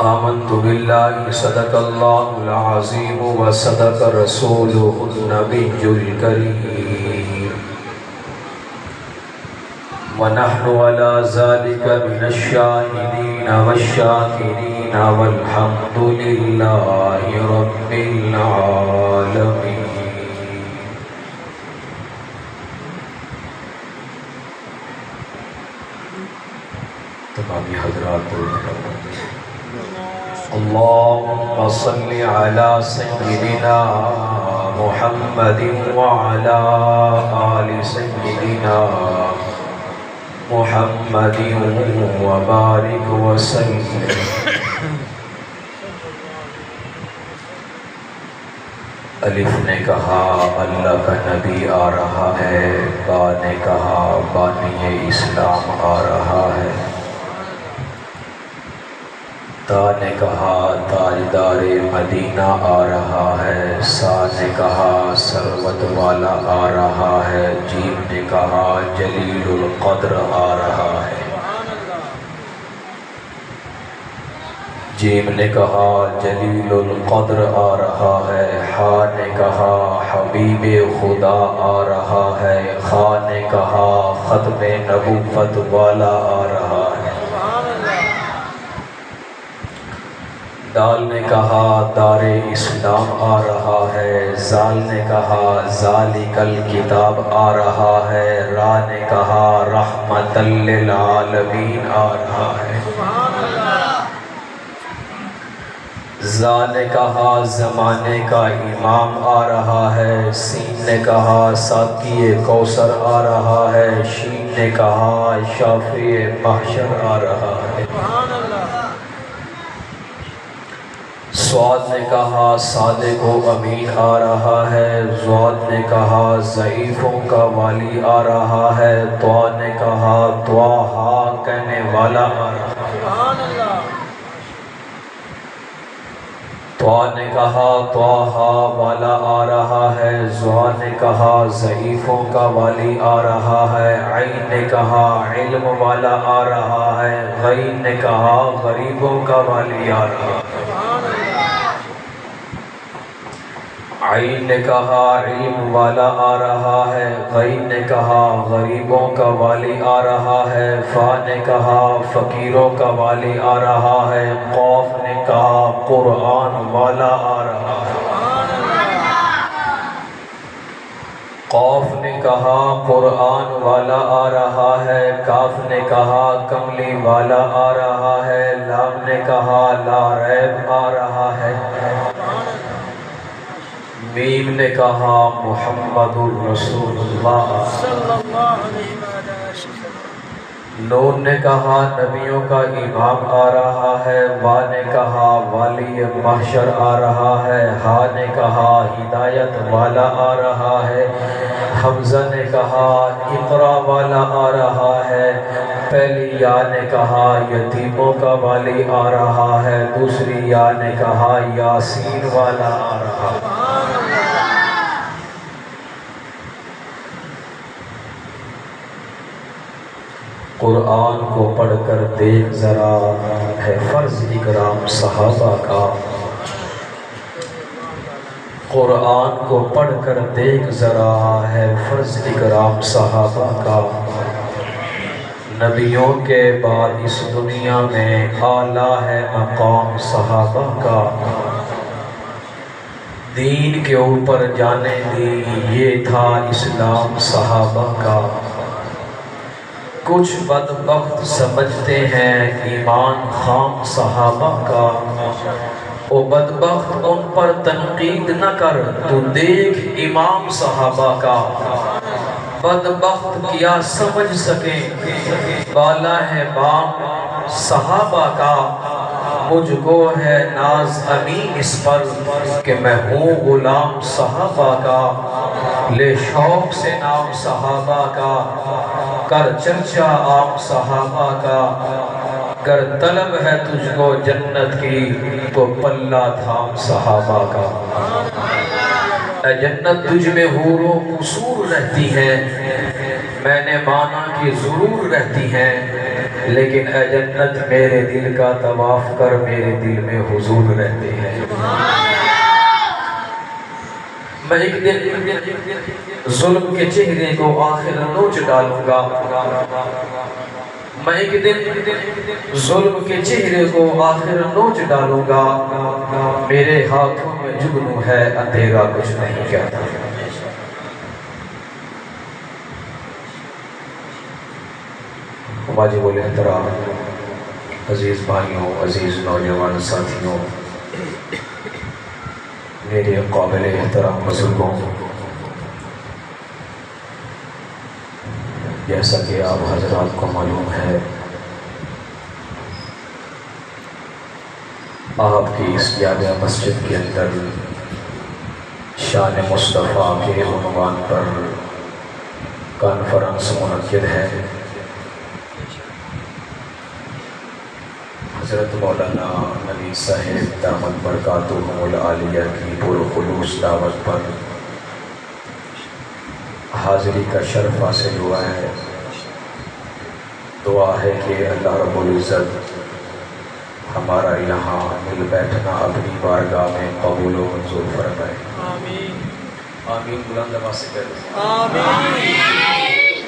آمنت بالله صدق الله العظيم وصدق رسوله النبي الكريم ونحن على ذلك من الشاهدين والشاكرين والحمد لله رب العالمين. تمامی حضرات اللهم صل على سيدنا محمد وعلى آل سيدنا محمد وبارك وسلم. الف نے کہا اللہ کا نبی آ رہا ہے، با نے کہا بانی اسلام آ رہا ہے، تا نے کہا تاجدار مدینہ آ رہا ہے، سا نے کہا سروت والا آ رہا ہے، جیم نے کہا جلیل القدر آ رہا ہے، جیم نے کہا جلیل القدر آ رہا ہے، ہا نے کہا حبیب خدا آ رہا ہے، خا نے کہا ختم نبوت والا آ رہا ہے، دال نے کہا دار اسلام آ رہا ہے، زال نے کہا ذالک الکتاب آ رہا ہے، را نے کہا رحمت للعالمین آ رہا ہے، زا نے کہا زمانے کا امام آ رہا ہے، سین نے کہا ساقی کوثر آ رہا ہے، شین نے کہا شافع محشر آ رہا ہے، سواد نے کہا صادق و امین آ رہا ہے، زواد نے کہا ضعیفوں کا والی آ رہا ہے، طوا نے کہا طواہا کہنے والا آ رہا ہے، طوا نے کہا طواہا والا آ رہا ہے، زوا نے کہا ضعیفوں کا والی آ رہا ہے، عین نے کہا علم والا آ رہا ہے، غین نے کہا غریبوں کا والی آ رہا ہے، عین نے کہا علم والا آ رہا ہے، غین نے کہا غریبوں کا والی آ رہا ہے، فا نے کہا فقیروں کا والی آ رہا ہے، قاف نے کہا قرآن والا آ رہا ہے، قاف نے کہا قرآن والا آ رہا ہے، کاف نے کہا کملی والا آ رہا ہے، لام نے کہا لا ریب آ رہا ہے، میم نے کہا محمد الرسول اللہ صلی اللہ علیہ وسلم، نون نے کہا نبیوں کا امام آ رہا ہے، وا نے کہا والی محشر آ رہا ہے، ہا نے کہا ہدایت والا آ رہا ہے، حمزہ نے کہا اقرا والا آ رہا ہے، پہلی یا نے کہا یتیموں کا والی آ رہا ہے، دوسری یا نے کہا یاسین والا آ رہا ہے، قرآن کو پڑھ کر دیکھ ذرا ہے فرض اکرام صحابہ کا، قرآن کو پڑھ کر دیکھ ذرا ہے فرض اکرام صحابہ کا، نبیوں کے بعد اس دنیا میں اعلیٰ ہے مقام صحابہ کا، دین کے اوپر جانے دی یہ تھا اسلام صحابہ کا، کچھ بدبخت سمجھتے ہیں ایمان خام صحابہ کا، او بدبخت ان پر تنقید نہ کر تو دیکھ امام صحابہ کا، بدبخت کیا سمجھ سکے بالا ہے بام صحابہ کا، مجھ کو ہے ناز امین اس پر کہ میں ہوں غلام صحابہ کا، لے شوق سے نام صحابہ کا، کر چرچا عام صحابہ کا، گر طلب ہے تجھ کو جنت کی تو پلہ تھام صحابہ کا، اے جنت تجھ میں حور و قصور رہتی ہے، میں نے مانا کہ ضرور رہتی ہے، لیکن اے جنت میرے دل کا طواف کر، میرے دل میں حضور رہتے ہیں۔ میں ایک دن ظلم کے چہرے کو آخر نوچ ڈالوں گا، میں ایک دن ظلم کے چہرے کو آخر نوچ ڈالوں گا، میرے ہاتھوں میں جگنو ہے، اندھیرا کچھ نہیں کہتا۔ واجب الاحترام عزیز بھائیوں، عزیز نوجوان ساتھیوں، میرے قابل احترام بزرگوں، جیسا کہ آپ حضرات کو معلوم ہے، آپ کی اس جامع مسجد کے اندر شان مصطفیٰ کے عنوان پر کانفرنس منعقد ہے۔ حضرت مولانا نبی صاحب دامت برکاتہم العالیہ کی پرخلوص دعوت پر حاضری کا شرف حاصل ہوا ہے۔ دعا ہے کہ اللہ رب العزت ہمارا یہاں مل بیٹھنا اپنی بارگاہ میں قبول و منظور فرمائے۔ آمین آمین، بلند آواز سے کہتے ہیں آمین۔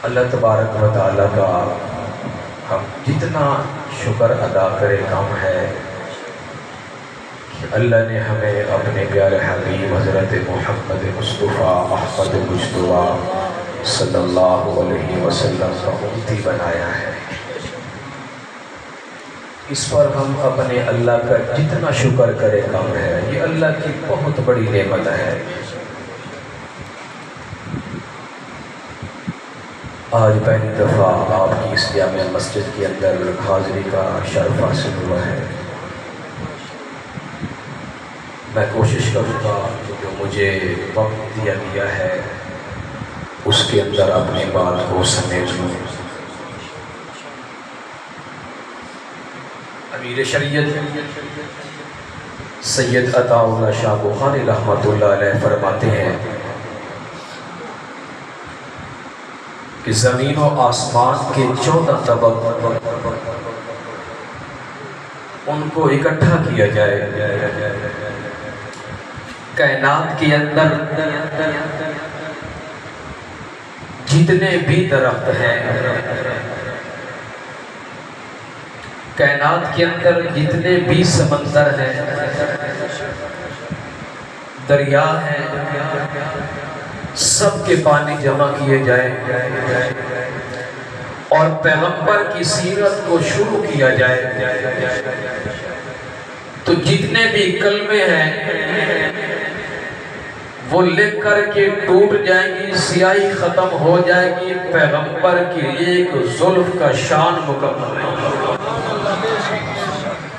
اللہ تبارک و تعالیٰ کا ہم جتنا شکر ادا کرے کم ہے کہ اللہ نے ہمیں اپنے پیارے حبیب حضرت محمد مصطفیٰ احمد مجتبیٰ صلی اللہ علیہ وسلم کا امتی بنایا ہے۔ اس پر ہم اپنے اللہ کا جتنا شکر کرے کم ہے، یہ اللہ کی بہت بڑی نعمت ہے۔ آج پہلی دفعہ آپ کی اس جامع مسجد کے اندر حاضری کا شرف حاصل ہوا ہے۔ میں کوشش کروں گا کہ جو مجھے وقت دیا گیا ہے اس کے اندر اپنی بات کو سمیٹ لوں۔ امیر شریعت سید عطا اللہ شاہ بخاری رحمۃ اللہ علیہ فرماتے ہیں کہ زمین و آسمان کے 14 طبق ان کو اکٹھا کیا جائے، کائنات کے اندر جتنے بھی درخت ہیں، کائنات کے اندر جتنے بھی سمندر ہیں، دریا ہیں، سب کے پانی جمع کیے جائے اور پیغمبر کی سیرت کو شروع کیا جائے تو جتنے بھی کلمے ہیں وہ لکھ کر کے ٹوٹ جائیں گی، سیاہی ختم ہو جائے گی، پیغمبر کی ایک زلف کا شان مکمل نہیں۔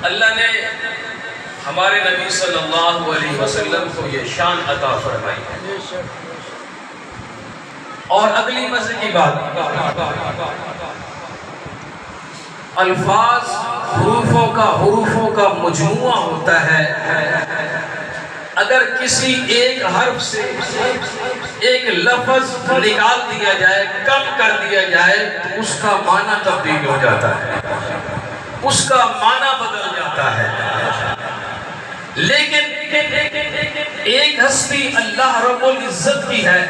اللہ نے ہمارے نبی صلی اللہ علیہ وسلم کو یہ شان عطا فرمائی ہے۔ اور اگلی مزے کی بات، الفاظ حروفوں کا مجموعہ ہوتا ہے۔ اگر کسی ایک حرف سے ایک لفظ نکال دیا جائے، کم کر دیا جائے تو اس کا معنی تبدیل ہو جاتا ہے، اس کا معنی بدل جاتا ہے۔ لیکن ایک ہستی اللہ رب العزت کی ہے،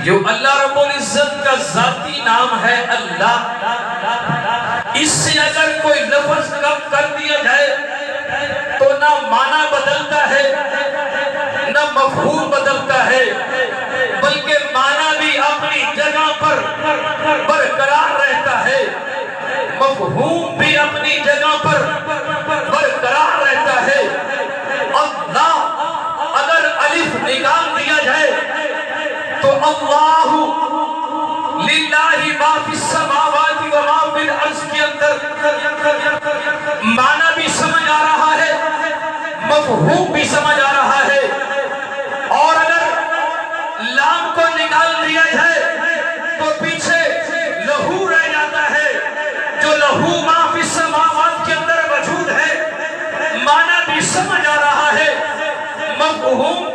جو اللہ رب العزت کا ذاتی نام ہے اللہ، اس سے اگر کوئی لفظ کم کر دیا جائے تو نہ معنی بدلتا ہے نہ مفہوم بدلتا ہے، بلکہ معنی بھی اپنی جگہ پر برقرار رہتا ہے، مفہوم بھی اپنی جگہ پر برقرار رہتا ہے۔ اللہ اگر الف نکال دیا جائے تو اللہ للہ ما فی السماوات و ما فی الارض کے اندر معنی بھی سمجھ آ رہا ہے، مفہوم بھی سمجھ آ رہا ہے۔ اور اگر لام کو نکال دیا جائے تو پیچھے لہو رہ جاتا ہے، جو لہو ما فی السماوات کے اندر موجود ہے، معنی بھی سمجھ آ رہا ہے، مفہوم